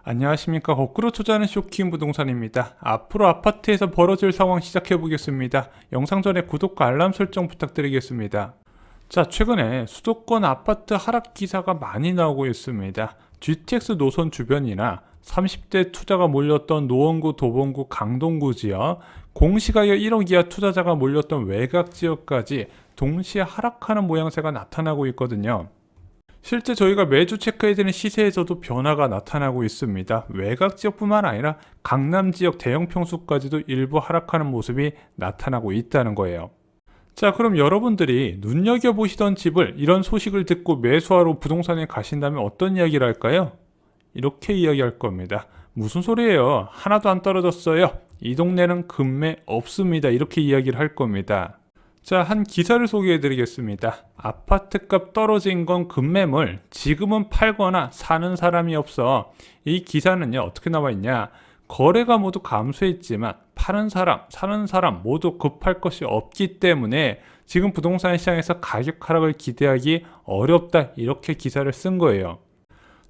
안녕하십니까. 거꾸로 투자하는 쇼킹 부동산입니다. 앞으로 아파트에서 벌어질 상황 시작해 보겠습니다. 영상 전에 구독과 알람 설정 부탁드리겠습니다. 자, 최근에 수도권 아파트 하락 기사가 많이 나오고 있습니다. GTX 노선 주변이나 30대 투자가 몰렸던 노원구, 도봉구, 강동구 지역, 공시가격 1억 이하 투자자가 몰렸던 외곽 지역까지 동시에 하락하는 모양새가 나타나고 있거든요. 실제 저희가 매주 체크해드리는 시세에서도 변화가 나타나고 있습니다. 외곽 지역뿐만 아니라 강남 지역 대형 평수까지도 일부 하락하는 모습이 나타나고 있다는 거예요. 자, 그럼 여러분들이 눈여겨보시던 집을 이런 소식을 듣고 매수하러 부동산에 가신다면 어떤 이야기를 할까요? 이렇게 이야기할 겁니다. 무슨 소리예요? 하나도 안 떨어졌어요. 이 동네는 금매 없습니다. 이렇게 이야기를 할 겁니다. 자, 한 기사를 소개해 드리겠습니다. 아파트값 떨어진 건 급매물, 지금은 팔거나 사는 사람이 없어. 이 기사는요, 어떻게 나와 있냐? 거래가 모두 감소했지만 파는 사람, 사는 사람 모두 급할 것이 없기 때문에 지금 부동산 시장에서 가격 하락을 기대하기 어렵다, 이렇게 기사를 쓴 거예요.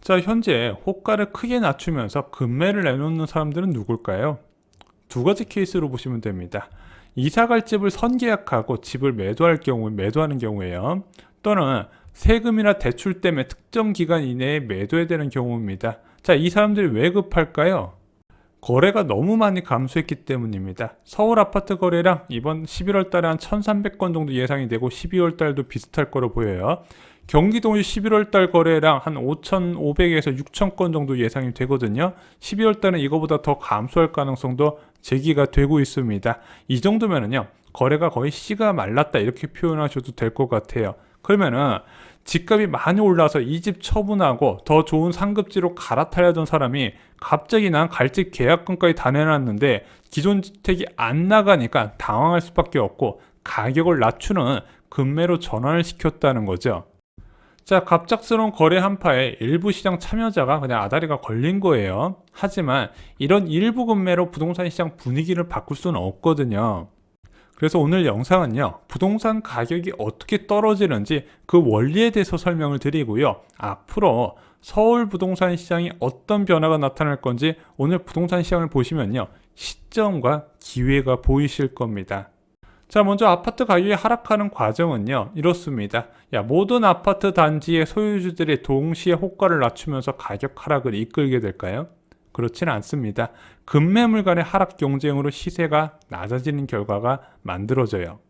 자, 현재 호가를 크게 낮추면서 급매를 내놓는 사람들은 누굴까요? 두 가지 케이스로 보시면 됩니다. 이사갈 집을 선계약하고 집을 매도하는 경우에요. 또는 세금이나 대출 때문에 특정 기간 이내에 매도해야 되는 경우입니다. 자, 이 사람들이 왜 급할까요? 거래가 너무 많이 감소했기 때문입니다. 서울 아파트 거래량 이번 11월 달에 한 1,300건 정도 예상이 되고 12월 달도 비슷할 거로 보여요. 경기도의 11월 달 거래량 한 5,500에서 6,000건 정도 예상이 되거든요. 12월 달은 이거보다 더 감소할 가능성도 제기가 되고 있습니다. 이 정도면은요, 거래가 거의 씨가 말랐다, 이렇게 표현하셔도 될 것 같아요. 그러면은 집값이 많이 올라서 이 집 처분하고 더 좋은 상급지로 갈아타려던 사람이 갑자기 난 갈 집 계약금까지 다 내놨는데 기존 주택이 안 나가니까 당황할 수밖에 없고 가격을 낮추는 급매로 전환을 시켰다는 거죠. 자, 갑작스러운 거래 한파에 일부 시장 참여자가 그냥 아다리가 걸린 거예요. 하지만 이런 일부 급매로 부동산 시장 분위기를 바꿀 수는 없거든요. 그래서 오늘 영상은요, 부동산 가격이 어떻게 떨어지는지 그 원리에 대해서 설명을 드리고요. 앞으로 서울 부동산 시장이 어떤 변화가 나타날 건지 오늘 부동산 시장을 보시면요, 시점과 기회가 보이실 겁니다. 자, 먼저 아파트 가격이 하락하는 과정은요, 이렇습니다. 모든 아파트 단지의 소유주들이 동시에 호가를 낮추면서 가격 하락을 이끌게 될까요? 그렇지는 않습니다. 급매물 간의 하락 경쟁으로 시세가 낮아지는 결과가 만들어져요.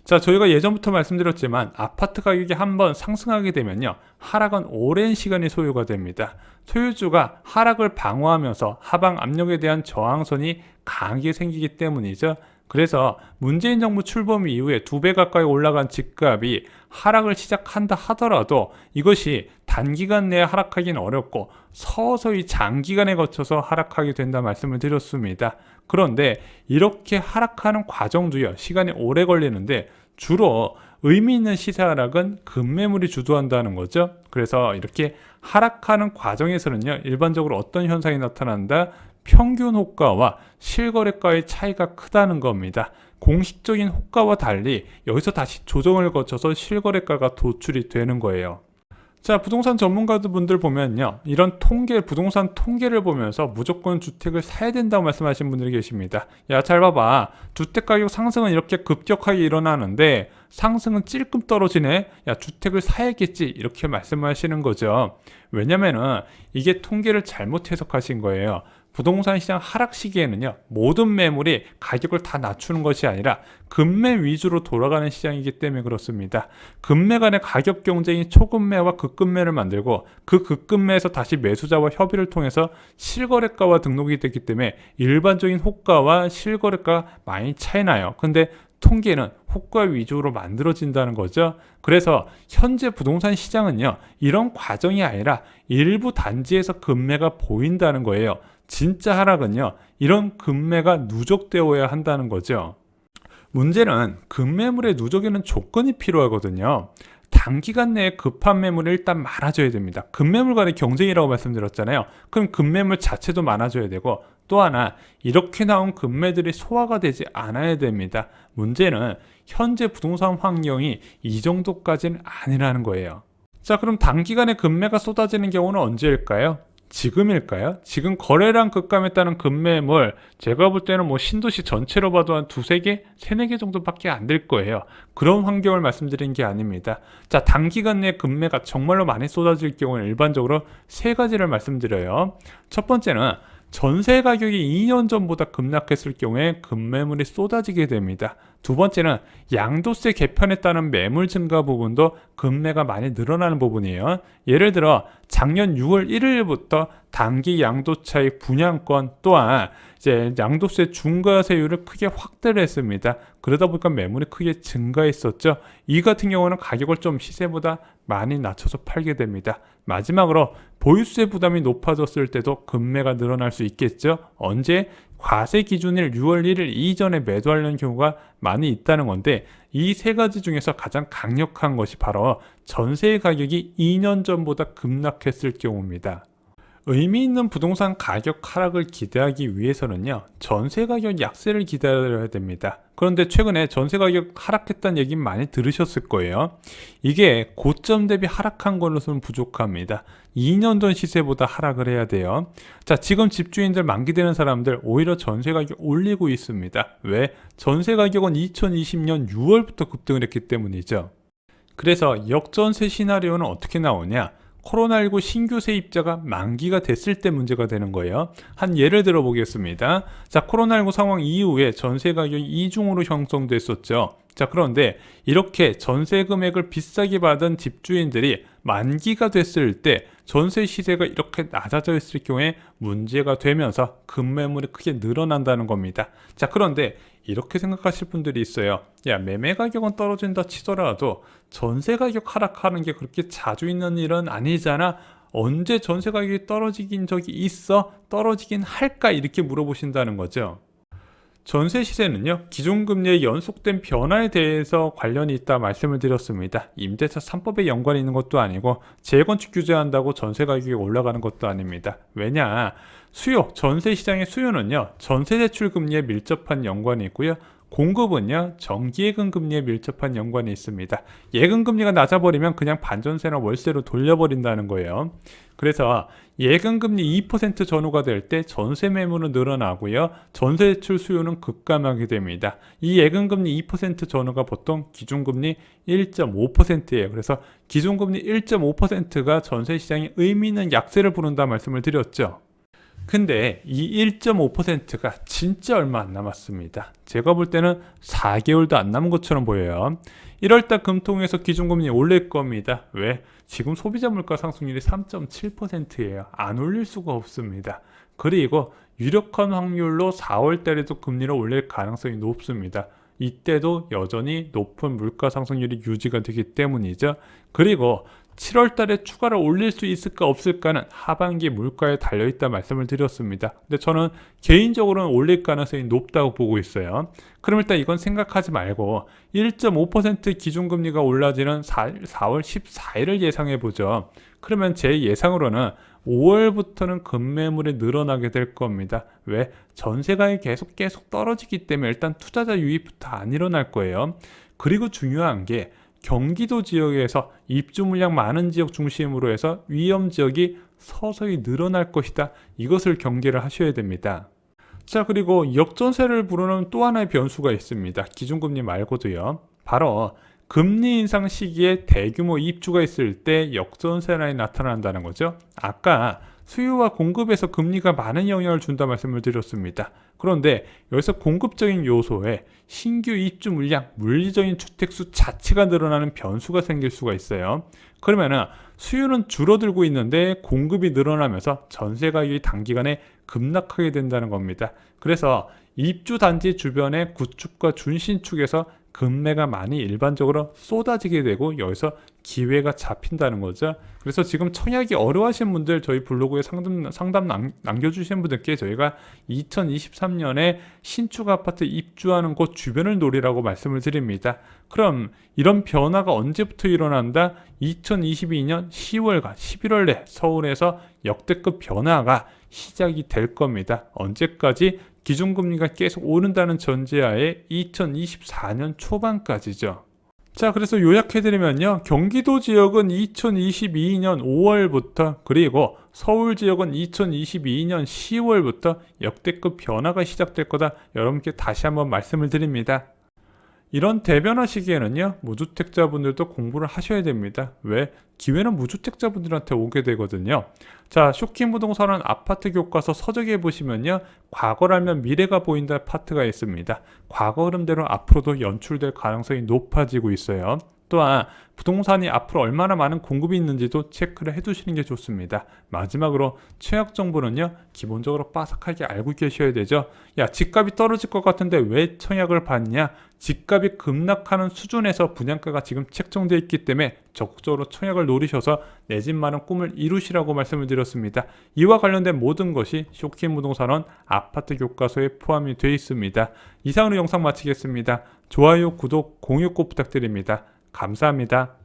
자, 저희가 예전부터 말씀드렸지만 아파트 가격이 한번 상승하게 되면요, 하락은 오랜 시간이 소요가 됩니다. 소유주가 하락을 방어하면서 하방 압력에 대한 저항선이 강하게 생기기 때문이죠. 그래서 문재인 정부 출범 이후에 2배 가까이 올라간 집값이 하락을 시작한다 하더라도 이것이 단기간 내에 하락하기는 어렵고 서서히 장기간에 거쳐서 하락하게 된다 말씀을 드렸습니다. 그런데 이렇게 하락하는 과정도요, 시간이 오래 걸리는데 주로 의미 있는 시세 하락은 급매물이 주도한다는 거죠. 그래서 이렇게 하락하는 과정에서는요, 일반적으로 어떤 현상이 나타난다? 평균 호가와 실거래가의 차이가 크다는 겁니다. 공식적인 호가와 달리 여기서 다시 조정을 거쳐서 실거래가가 도출이 되는 거예요. 자, 부동산 전문가분들 보면요, 이런 부동산 통계를 보면서 무조건 주택을 사야 된다고 말씀하시는 분들이 계십니다. 잘 봐봐. 주택 가격 상승은 이렇게 급격하게 일어나는데 상승은 찔끔 떨어지네. 주택을 사야겠지. 이렇게 말씀하시는 거죠. 왜냐면은 이게 통계를 잘못 해석하신 거예요. 부동산 시장 하락 시기에는요, 모든 매물이 가격을 다 낮추는 것이 아니라 급매 위주로 돌아가는 시장이기 때문에 그렇습니다. 급매 간의 가격 경쟁이 초급매와 급급매를 만들고 그 급급매에서 다시 매수자와 협의를 통해서 실거래가와 등록이 되기 때문에 일반적인 호가와 실거래가가 많이 차이 나요. 근데 통계는 호가 위주로 만들어진다는 거죠. 그래서 현재 부동산 시장은요, 이런 과정이 아니라 일부 단지에서 급매가 보인다는 거예요. 진짜 하락은요, 이런 급매가 누적되어야 한다는 거죠. 문제는 급매물의 누적에는 조건이 필요하거든요. 단기간 내에 급한 매물이 일단 많아져야 됩니다. 급매물 간의 경쟁이라고 말씀드렸잖아요. 그럼 급매물 자체도 많아져야 되고, 또 하나 이렇게 나온 급매들이 소화가 되지 않아야 됩니다. 문제는 현재 부동산 환경이 이 정도까지는 아니라는 거예요. 자, 그럼 단기간에 급매가 쏟아지는 경우는 언제일까요? 지금일까요? 지금 거래량 급감했다는 급매물, 제가 볼 때는 뭐 신도시 전체로 봐도 한 두세 개, 세네 개 정도밖에 안 될 거예요. 그런 환경을 말씀드린 게 아닙니다. 자, 단기간 내에 급매가 정말로 많이 쏟아질 경우는 일반적으로 세 가지를 말씀드려요. 첫 번째는 전세 가격이 2년 전보다 급락했을 경우에 급매물이 쏟아지게 됩니다. 두 번째는 양도세 개편에 따른 매물 증가 부분도 급매가 많이 늘어나는 부분이에요. 예를 들어 작년 6월 1일부터 단기 양도차익 분양권 또한 이제 양도세 중과세율을 크게 확대를 했습니다. 그러다 보니까 매물이 크게 증가했었죠. 이 같은 경우는 가격을 좀 시세보다 많이 낮춰서 팔게 됩니다. 마지막으로 보유세 부담이 높아졌을 때도 급매가 늘어날 수 있겠죠. 언제? 과세 기준일 6월 1일 이전에 매도하려는 경우가 많이 있다는 건데, 이 세 가지 중에서 가장 강력한 것이 바로 전세 가격이 2년 전보다 급락했을 경우입니다. 의미 있는 부동산 가격 하락을 기대하기 위해서는요, 전세 가격 약세를 기다려야 됩니다. 그런데 최근에 전세 가격 하락했다는 얘기 많이 들으셨을 거예요. 이게 고점 대비 하락한 것으로는 부족합니다. 2년 전 시세보다 하락을 해야 돼요. 자, 지금 집주인들 만기되는 사람들 오히려 전세 가격 올리고 있습니다. 왜? 전세 가격은 2020년 6월부터 급등을 했기 때문이죠. 그래서 역전세 시나리오는 어떻게 나오냐? 코로나19 신규 세입자가 만기가 됐을 때 문제가 되는 거예요. 한 예를 들어 보겠습니다. 자, 코로나19 상황 이후에 전세 가격이 이중으로 형성됐었죠. 자, 그런데 이렇게 전세 금액을 비싸게 받은 집주인들이 만기가 됐을 때 전세 시세가 이렇게 낮아져 있을 경우에 문제가 되면서 급매물이 크게 늘어난다는 겁니다. 자, 그런데 이렇게 생각하실 분들이 있어요. 야, 매매 가격은 떨어진다 치더라도 전세 가격 하락하는 게 그렇게 자주 있는 일은 아니잖아. 언제 전세 가격이 떨어지긴 적이 있어? 떨어지긴 할까? 이렇게 물어보신다는 거죠. 전세 시세는요, 기준금리의 연속된 변화에 대해서 관련이 있다 말씀을 드렸습니다. 임대차 3법에 연관이 있는 것도 아니고 재건축 규제한다고 전세 가격이 올라가는 것도 아닙니다. 왜냐? 수요, 전세 시장의 수요는요, 전세 대출 금리에 밀접한 연관이 있고요. 공급은요, 정기예금 금리에 밀접한 연관이 있습니다. 예금 금리가 낮아버리면 그냥 반전세나 월세로 돌려버린다는 거예요. 그래서 예금 금리 2% 전후가 될 때 전세 매물은 늘어나고요, 전세 대출 수요는 급감하게 됩니다. 이 예금 금리 2% 전후가 보통 기준금리 1.5%예요. 그래서 기준금리 1.5%가 전세 시장에 의미 있는 약세를 부른다 말씀을 드렸죠. 근데 이 1.5%가 진짜 얼마 안 남았습니다. 제가 볼 때는 4개월도 안 남은 것처럼 보여요. 1월달 금통에서 기준금리 올릴 겁니다. 왜? 지금 소비자 물가 상승률이 3.7%예요. 안 올릴 수가 없습니다. 그리고 유력한 확률로 4월달에도 금리를 올릴 가능성이 높습니다. 이때도 여전히 높은 물가 상승률이 유지가 되기 때문이죠. 그리고 7월 달에 추가로 올릴 수 있을까 없을까는 하반기 물가에 달려있다 말씀을 드렸습니다. 근데 저는 개인적으로는 올릴 가능성이 높다고 보고 있어요. 그럼 일단 이건 생각하지 말고 1.5% 기준금리가 올라지는 4월 14일을 예상해 보죠. 그러면 제 예상으로는 5월부터는 급매물이 늘어나게 될 겁니다. 왜? 전세가격이 계속 떨어지기 때문에 일단 투자자 유입부터 안 일어날 거예요. 그리고 중요한 게 경기도 지역에서 입주 물량 많은 지역 중심으로 해서 위험 지역이 서서히 늘어날 것이다. 이것을 경계를 하셔야 됩니다. 자, 그리고 역전세를 부르는 또 하나의 변수가 있습니다. 기준금리 말고도요. 바로 금리 인상 시기에 대규모 입주가 있을 때 역전세란이 나타난다는 거죠. 아까 수요와 공급에서 금리가 많은 영향을 준다 말씀을 드렸습니다. 그런데 여기서 공급적인 요소에 신규 입주 물량, 물리적인 주택수 자체가 늘어나는 변수가 생길 수가 있어요. 그러면은 수요는 줄어들고 있는데 공급이 늘어나면서 전세 가격이 단기간에 급락하게 된다는 겁니다. 그래서 입주 단지 주변의 구축과 준신축에서 금매가 많이 일반적으로 쏟아지게 되고 여기서 기회가 잡힌다는 거죠. 그래서 지금 청약이 어려워하시는 분들 저희 블로그에 상담 남겨주신 분들께 저희가 2023년에 신축 아파트 입주하는 곳 주변을 노리라고 말씀을 드립니다. 그럼 이런 변화가 언제부터 일어난다? 2022년 10월과 11월 내 서울에서 역대급 변화가 시작이 될 겁니다. 언제까지? 기준금리가 계속 오른다는 전제하에 2024년 초반까지죠. 자, 그래서 요약해드리면요, 경기도 지역은 2022년 5월부터 그리고 서울 지역은 2022년 10월부터 역대급 변화가 시작될 거다 여러분께 다시 한번 말씀을 드립니다. 이런 대변화 시기에는요, 무주택자분들도 공부를 하셔야 됩니다. 왜? 기회는 무주택자분들한테 오게 되거든요. 자, 쇼킹 부동산은 아파트 교과서 서적에 보시면요, 과거를 알면 미래가 보인다 파트가 있습니다. 과거 흐름대로 앞으로도 연출될 가능성이 높아지고 있어요. 또한 부동산이 앞으로 얼마나 많은 공급이 있는지도 체크를 해두시는 게 좋습니다. 마지막으로 최악 정보는요, 기본적으로 빠삭하게 알고 계셔야 되죠. 야, 집값이 떨어질 것 같은데 왜 청약을 받냐? 집값이 급락하는 수준에서 분양가가 지금 책정되어 있기 때문에 적극적으로 청약을 노리셔서 내 집 마련 꿈을 이루시라고 말씀을 드렸습니다. 이와 관련된 모든 것이 쇼킹 부동산원 아파트 교과서에 포함이 되어 있습니다. 이상으로 영상 마치겠습니다. 좋아요, 구독, 공유 꼭 부탁드립니다. 감사합니다.